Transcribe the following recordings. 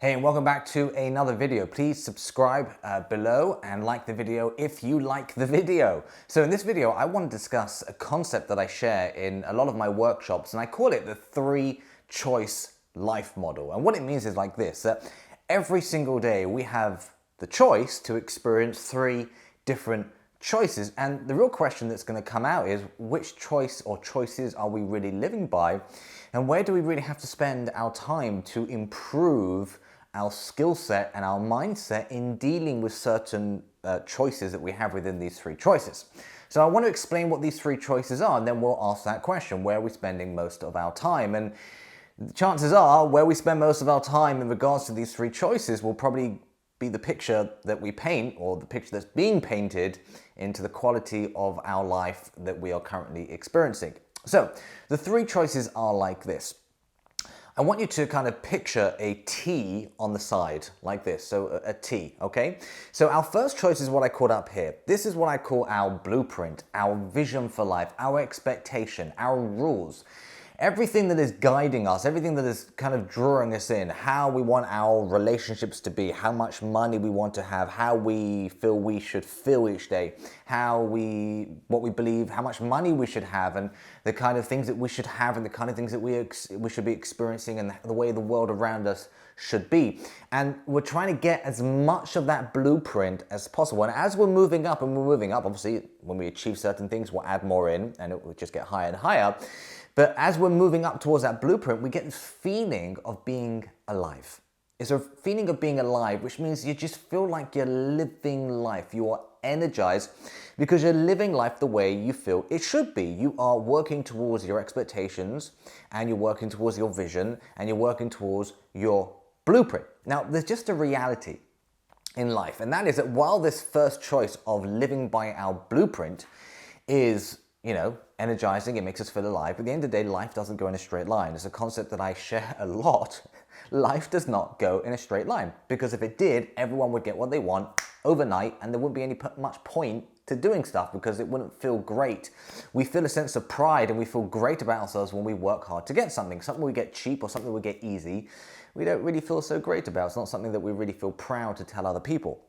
Hey, and welcome back to another video. Please subscribe below and like the video if you like the video. So in this video, I want to discuss a concept that I share in a lot of my workshops, and I call it the three-choice life model. And what it means is like this, that every single day we have the choice to experience three different choices. And the real question that's going to come out is, which choice or choices are we really living by? And where do we really have to spend our time to improve our skill set and our mindset in dealing with certain choices that we have within these three choices? So I want to explain what these three choices are, and then we'll ask that question: where are we spending most of our time? And the chances are, where we spend most of our time in regards to these three choices will probably be the picture that we paint, or the picture that's being painted into the quality of our life that we are currently experiencing. So the three choices are like this. I want you to kind of picture a T on the side like this, so a T, okay? So our first choice is what I called up here. This is what I call our blueprint, our vision for life, our expectation, our rules. Everything that is guiding us, everything that is kind of drawing us in, how we want our relationships to be, how much money we want to have, how we feel we should feel each day, what we believe, how much money we should have, and the kind of things that we should have, and the kind of things that we should be experiencing, and the way the world around us should be. And we're trying to get as much of that blueprint as possible. And as we're moving up, obviously when we achieve certain things, we'll add more in, and it will just get higher and higher. But as we're moving up towards that blueprint, we get this feeling of being alive. It's a feeling of being alive, which means you just feel like you're living life. You are energized because you're living life the way you feel it should be. You are working towards your expectations, and you're working towards your vision, and you're working towards your blueprint. Now, there's just a reality in life, and that is that while this first choice of living by our blueprint is, energizing, it makes us feel alive, but at the end of the day, life doesn't go in a straight line. It's a concept that I share a lot. Life does not go in a straight line, because if it did, everyone would get what they want overnight, and there wouldn't be much point to doing stuff, because it wouldn't feel great. We feel a sense of pride, and we feel great about ourselves when we work hard to get something we get cheap or something we get easy. We don't really feel so great about. It's not something that we really feel proud to tell other people.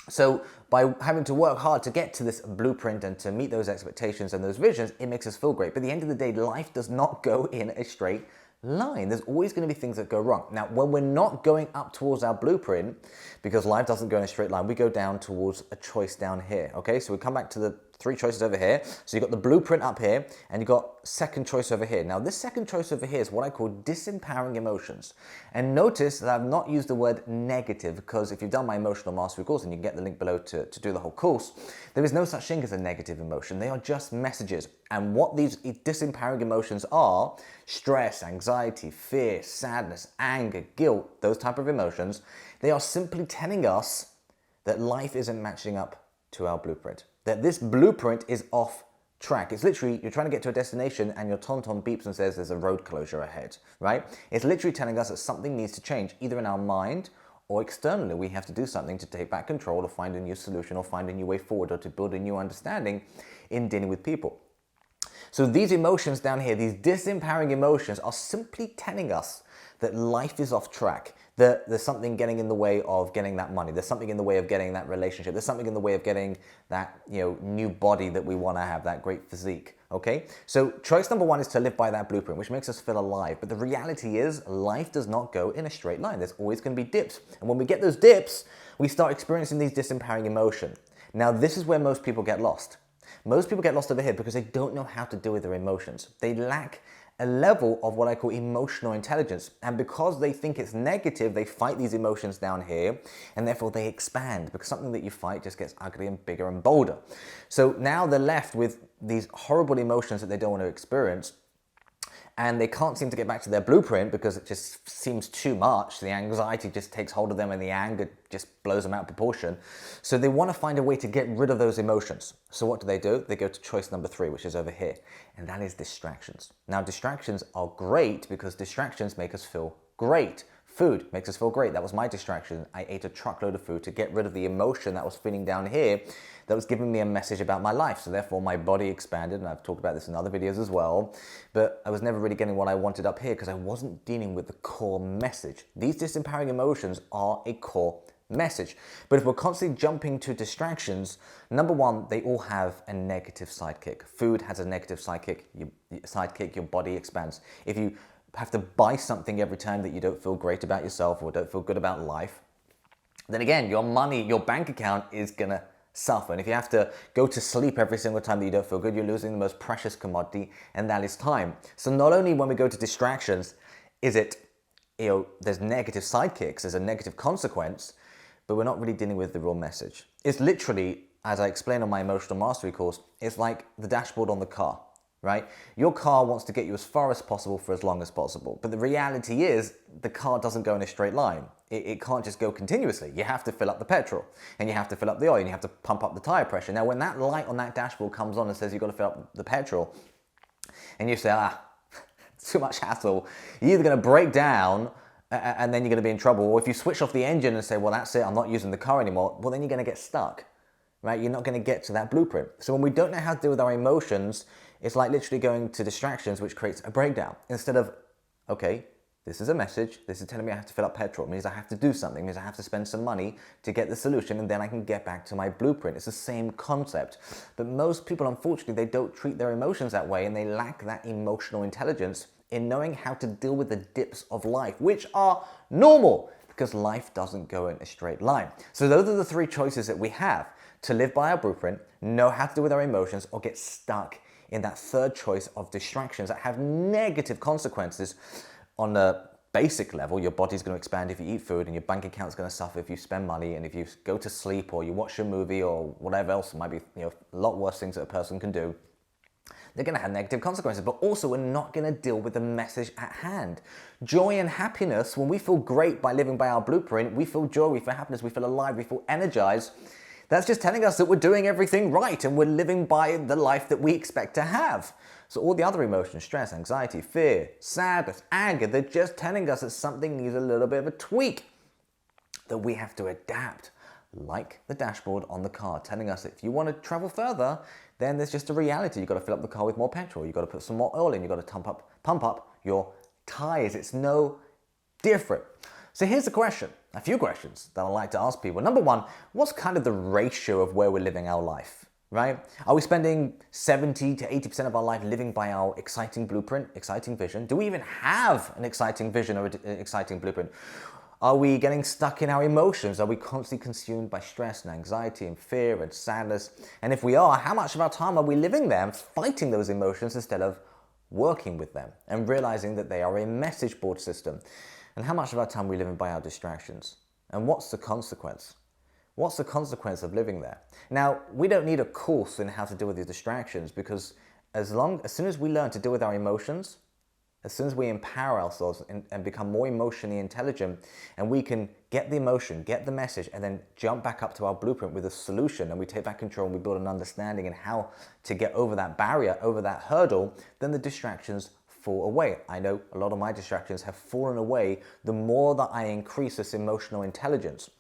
So by having to work hard to get to this blueprint and to meet those expectations and those visions, it makes us feel great. But at the end of the day, life does not go in a straight line. There's always going to be things that go wrong. Now, when we're not going up towards our blueprint, because life doesn't go in a straight line, we go down towards a choice down here, okay? So we come back to the three choices over here. So you've got the blueprint up here, and you've got second choice over here. Now, this second choice over here is what I call disempowering emotions. And notice that I've not used the word negative, because if you've done my emotional mastery course, and you can get the link below to do the whole course, there is no such thing as a negative emotion. They are just messages. And what these disempowering emotions are: stress, anxiety, fear, sadness, anger, guilt, those type of emotions. They are simply telling us that life isn't matching up to our blueprint, that this blueprint is off track. It's literally, you're trying to get to a destination and your TomTom beeps and says there's a road closure ahead, right? It's literally telling us that something needs to change, either in our mind or externally. We have to do something to take back control, or find a new solution, or find a new way forward, or to build a new understanding in dealing with people. So these emotions down here, these disempowering emotions, are simply telling us that life is off track, that there's something getting in the way of getting that money, there's something in the way of getting that relationship, there's something in the way of getting that new body that we want to have, that great physique, okay? So choice number one is to live by that blueprint, which makes us feel alive. But the reality is, life does not go in a straight line. There's always going to be dips. And when we get those dips, we start experiencing these disempowering emotions. Now, this is where most people get lost. Most people get lost over here because they don't know how to deal with their emotions. They lack a level of what I call emotional intelligence. And because they think it's negative, they fight these emotions down here, and therefore they expand, because something that you fight just gets ugly and bigger and bolder. So now they're left with these horrible emotions that they don't want to experience, and they can't seem to get back to their blueprint because it just seems too much. The anxiety just takes hold of them, and the anger just blows them out of proportion. So they want to find a way to get rid of those emotions. So what do? They go to choice number three, which is over here, and that is distractions. Now, distractions are great because distractions make us feel great. Food makes us feel great. That was my distraction. I ate a truckload of food to get rid of the emotion that was feeling down here that was giving me a message about my life. So therefore my body expanded, and I've talked about this in other videos as well, but I was never really getting what I wanted up here because I wasn't dealing with the core message. These disempowering emotions are a core message. But if we're constantly jumping to distractions, number one, they all have a negative sidekick. Food has a negative sidekick. Your body expands. If you have to buy something every time that you don't feel great about yourself or don't feel good about life, then again, your money, your bank account is gonna suffer. And if you have to go to sleep every single time that you don't feel good, you're losing the most precious commodity, and that is time. So not only when we go to distractions, is it, there's negative sidekicks, there's a negative consequence, but we're not really dealing with the real message. It's literally, as I explained on my emotional mastery course, it's like the dashboard on the car, right? Your car wants to get you as far as possible for as long as possible. But the reality is the car doesn't go in a straight line. It can't just go continuously. You have to fill up the petrol, and you have to fill up the oil, and you have to pump up the tire pressure. Now, when that light on that dashboard comes on and says you've got to fill up the petrol, and you say, too much hassle, you're either going to break down and then you're going to be in trouble. Or if you switch off the engine and say, well, that's it, I'm not using the car anymore, well, then you're going to get stuck, right? You're not going to get to that blueprint. So when we don't know how to deal with our emotions, it's like literally going to distractions, which creates a breakdown. Instead of, okay, this is a message, this is telling me I have to fill up petrol, it means I have to do something, it means I have to spend some money to get the solution, and then I can get back to my blueprint. It's the same concept. But most people, unfortunately, they don't treat their emotions that way, and they lack that emotional intelligence in knowing how to deal with the dips of life, which are normal because life doesn't go in a straight line. So those are the three choices that we have: to live by our blueprint, know how to deal with our emotions, or get stuck in that third choice of distractions that have negative consequences. On the basic level, your body's going to expand if you eat food, and your bank account's going to suffer if you spend money, and if you go to sleep or you watch a movie or whatever else, it might be a lot worse things that a person can do. They're going to have negative consequences, but also we're not going to deal with the message at hand. Joy and happiness, when we feel great by living by our blueprint, we feel joy, we feel happiness, we feel alive, we feel energized. That's just telling us that we're doing everything right and we're living by the life that we expect to have. So all the other emotions, stress, anxiety, fear, sadness, anger, they're just telling us that something needs a little bit of a tweak, that we have to adapt. Like the dashboard on the car, telling us that if you want to travel further, then there's just a reality. You've got to fill up the car with more petrol. You've got to put some more oil in. You've got to pump up your tires. It's no different. So here's a question, a few questions that I like to ask people. Number one, what's kind of the ratio of where we're living our life, right? Are we spending 70 to 80% of our life living by our exciting blueprint, exciting vision? Do we even have an exciting vision or an exciting blueprint? Are we getting stuck in our emotions? Are we constantly consumed by stress and anxiety and fear and sadness? And if we are, how much of our time are we living there fighting those emotions instead of working with them and realizing that they are a message board system? And how much of our time are we living by our distractions? And what's the consequence? What's the consequence of living there? Now, we don't need a course in how to deal with these distractions, because as soon as we learn to deal with our emotions, as soon as we empower ourselves and become more emotionally intelligent, and we can get the emotion, get the message, and then jump back up to our blueprint with a solution, and we take back control and we build an understanding and how to get over that barrier, over that hurdle, then the distractions fall away. I know a lot of my distractions have fallen away the more that I increase this emotional intelligence.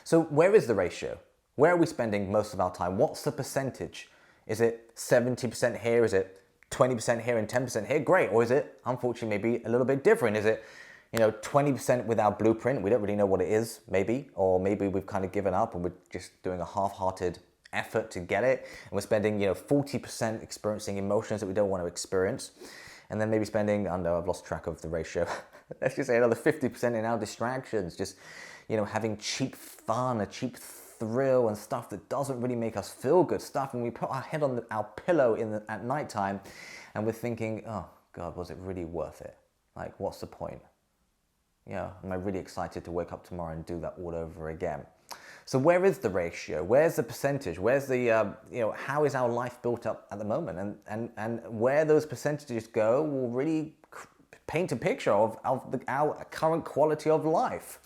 So where is the ratio? Where are we spending most of our time? What's the percentage? Is it 70% here? Is it 20% here and 10% here? Great. Or is it, unfortunately, maybe a little bit different? Is it, 20% with our blueprint? We don't really know what it is, maybe. Or maybe we've kind of given up and we're just doing a half-hearted effort to get it. And we're spending, 40% experiencing emotions that we don't want to experience. And then maybe spending, I don't know, I've lost track of the ratio. Let's just say another 50% in our distractions, just, having cheap fun, a cheap thrill and stuff that doesn't really make us feel good stuff. And we put our head on our pillow at nighttime and we're thinking, oh God, was it really worth it? Like, what's the point? Am I really excited to wake up tomorrow and do that all over again? So where is the ratio? Where's the percentage? Where's the, how is our life built up at the moment? And where those percentages go will really paint a picture of our current quality of life.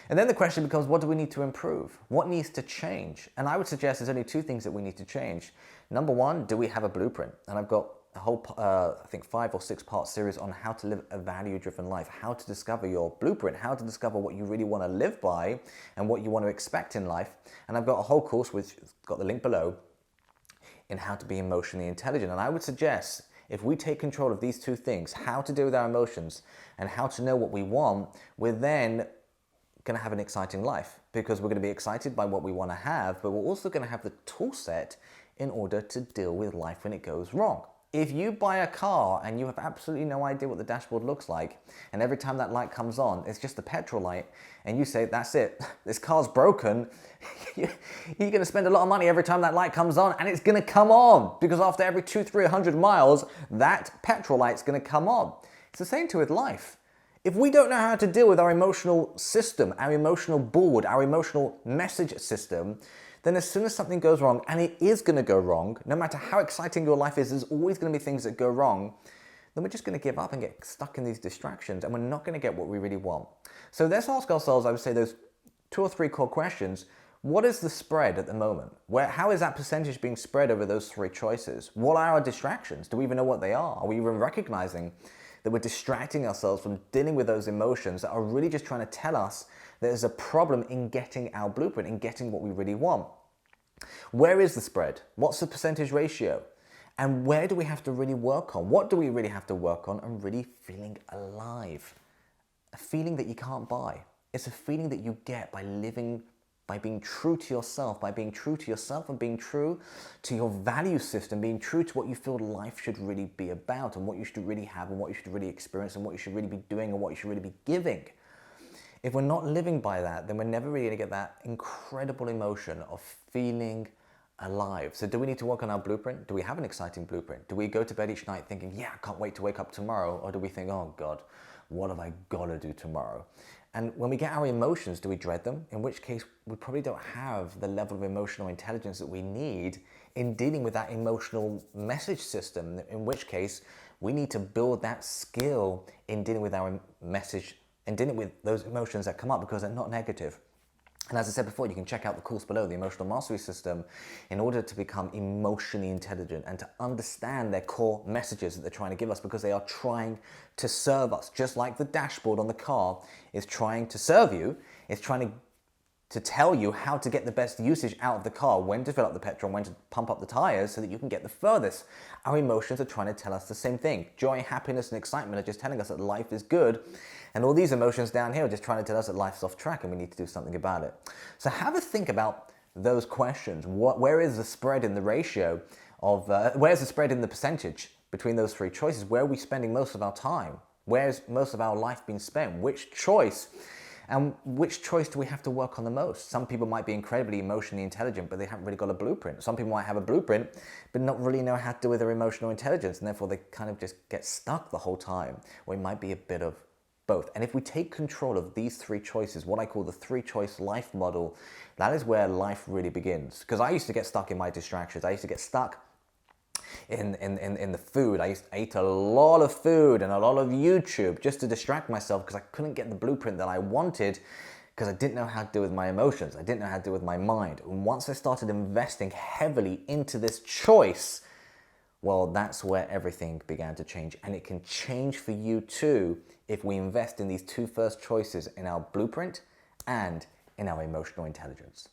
And then the question becomes, what do we need to improve? What needs to change? And I would suggest there's only two things that we need to change. Number one, do we have a blueprint? And I've got I think 5 or 6 part series on how to live a value-driven life, how to discover your blueprint, how to discover what you really want to live by and what you want to expect in life. And I've got a whole course, which has got the link below, in how to be emotionally intelligent. And I would suggest if we take control of these two things, how to deal with our emotions and how to know what we want, we're then going to have an exciting life, because we're going to be excited by what we want to have, but we're also going to have the tool set in order to deal with life when it goes wrong. If you buy a car and you have absolutely no idea what the dashboard looks like, and every time that light comes on, it's just a petrol light, and you say, that's it, this car's broken, you're going to spend a lot of money every time that light comes on, and it's going to come on, because after every 200-300 miles, that petrol light's going to come on. It's the same too with life. If we don't know how to deal with our emotional system, our emotional board, our emotional message system, then as soon as something goes wrong, and it is going to go wrong, no matter how exciting your life is, there's always going to be things that go wrong, then we're just going to give up and get stuck in these distractions, and we're not going to get what we really want. So let's ask ourselves, I would say, those 2 or 3 core questions. What is the spread at the moment? How is that percentage being spread over those 3 choices? What are our distractions? Do we even know what they are? Are we even recognizing that we're distracting ourselves from dealing with those emotions that are really just trying to tell us that there's a problem in getting our blueprint, in getting what we really want? Where is the spread? What's the percentage ratio? And where do we have to really work on? What do we really have to work on and really feeling alive? A feeling that you can't buy. It's a feeling that you get by living, by being true to yourself, by being true to yourself and being true to your value system, being true to what you feel life should really be about and what you should really have and what you should really experience and what you should really be doing and what you should really be giving. If we're not living by that, then we're never really going to get that incredible emotion of feeling alive. So do we need to work on our blueprint? Do we have an exciting blueprint? Do we go to bed each night thinking, yeah, I can't wait to wake up tomorrow? Or do we think, oh God, what have I got to do tomorrow? And when we get our emotions, do we dread them? In which case, we probably don't have the level of emotional intelligence that we need in dealing with that emotional message system, in which case we need to build that skill in dealing with our message and dealing with those emotions that come up, because they're not negative. And as I said before, you can check out the course below, the Emotional Mastery System, in order to become emotionally intelligent and to understand their core messages that they're trying to give us, because they are trying to serve us. Just like the dashboard on the car is trying to serve you, it's trying to tell you how to get the best usage out of the car, when to fill up the petrol, when to pump up the tires so that you can get the furthest. Our emotions are trying to tell us the same thing. Joy, happiness, and excitement are just telling us that life is good. And all these emotions down here are just trying to tell us that life's off track and we need to do something about it. So have a think about those questions. Where is the spread in the ratio of, where's the spread in the percentage between those 3 choices? Where are we spending most of our time? Where's most of our life being spent? Which choice? And which choice do we have to work on the most? Some people might be incredibly emotionally intelligent, but they haven't really got a blueprint. Some people might have a blueprint, but not really know how to deal with their emotional intelligence, and therefore they kind of just get stuck the whole time. Or it might be a bit of both. And if we take control of these 3 choices, what I call the 3-choice life model, that is where life really begins. Because I used to get stuck in my distractions. I used to get stuck in the food. I ate a lot of food and a lot of YouTube just to distract myself, because I couldn't get the blueprint that I wanted, because I didn't know how to deal with my emotions. I didn't know how to deal with my mind. And once I started investing heavily into this choice, well, that's where everything began to change. And it can change for you too if we invest in these 2 first choices, in our blueprint and in our emotional intelligence.